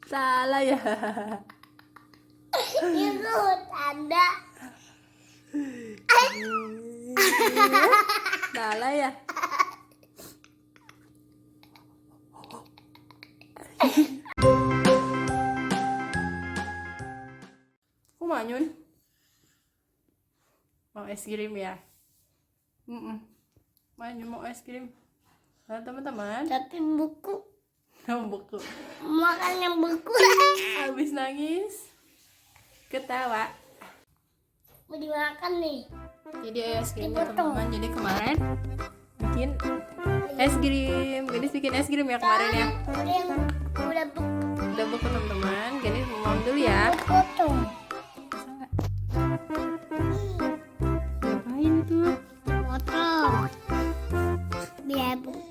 Salah ya. Itu tanda. Salah ya. Kumanyun. Mau es krim ya? Manyun mau es krim. Nah, teman-teman. Tapi buku. Buku. Makan yang buku. Habis nangis. Ketawa. Mau dimakan nih. Jadi es krim teman-teman. Jadi kemarin bikin es krim. Gadis bikin es krim ya kemarin ya. Ada yang udah buku. Udah buku teman-teman. Gadis mau dulu ya. Potong. Ngapain itu? Potong. Biar buku.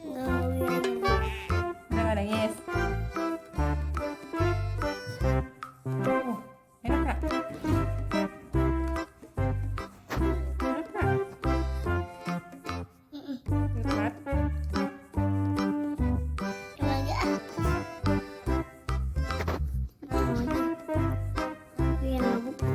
Udah gak nangis. Oh, enak gak? Enak gak? Enak. Coba aja. Biar buku.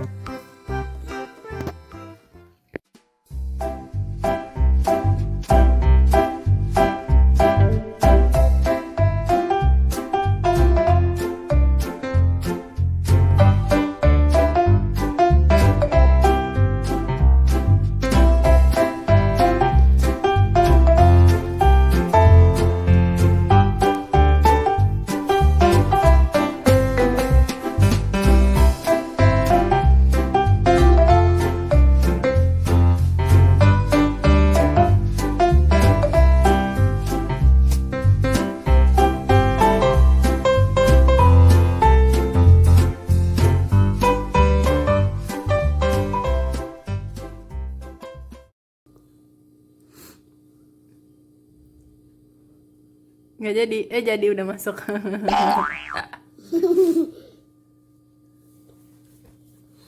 Nggak jadi, jadi udah masuk.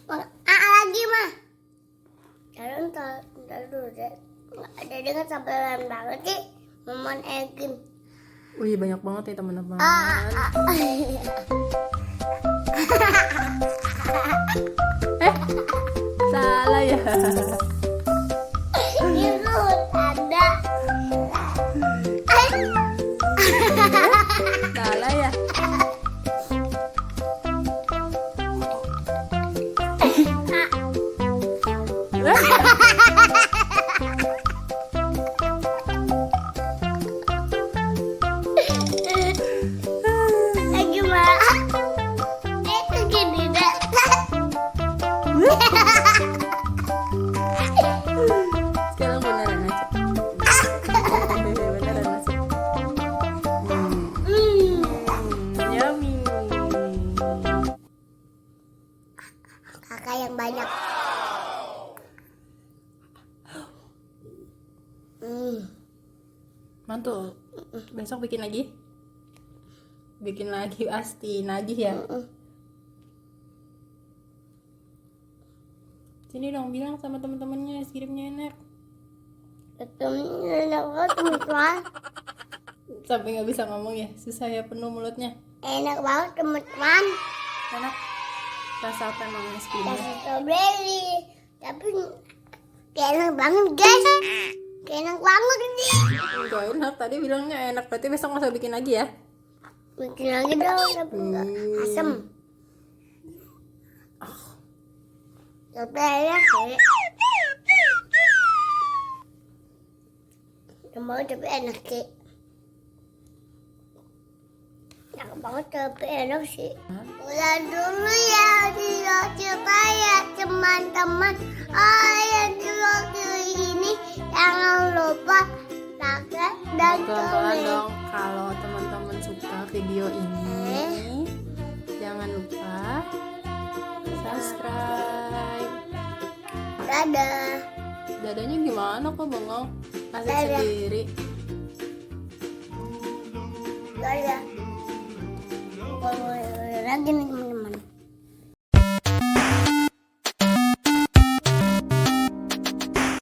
Lagi mah. Sekarang ntar dulu deh. Ada dengan sabaran banget sih. Momen Egin. Wih, banyak banget ya teman-teman. Salah ya. Itu tanda. Salah ya. Lagi mah. Itu gini deh. Sekarang beneran aja. Beneran masuk. Yummy. Kakak yang banyak. Mantul. Besok bikin lagi. Bikin lagi pasti nagih ya. Sini dong bilang sama teman-temannya es krimnya enak. Enak banget teman-teman. Sampai nggak bisa ngomong ya, susah ya, penuh mulutnya. Enak banget teman-teman. Enak. Rasa apa emang es krimnya? Rasa strawberry. Tapi kayak enak banget guys. Kayak enak banget ini. Enggak enak, tadi bilangnya enak, berarti besok nggak usah bikin lagi ya. Bikin lagi dong, tapi enggak asem. Tapi enak sih. Mau tapi enak sih. Enak banget tapi enak sih. Udah dulu ya video kita ya teman-teman. Yang video ini jangan lupa like dan Pelan-pelan komen. dong, kalau teman-teman suka video ini, jangan lupa subscribe. Dadah. Dadanya gimana kok bengong? Kasih Dadah. sendiri. Dadah. Kalau lagi nih teman-teman.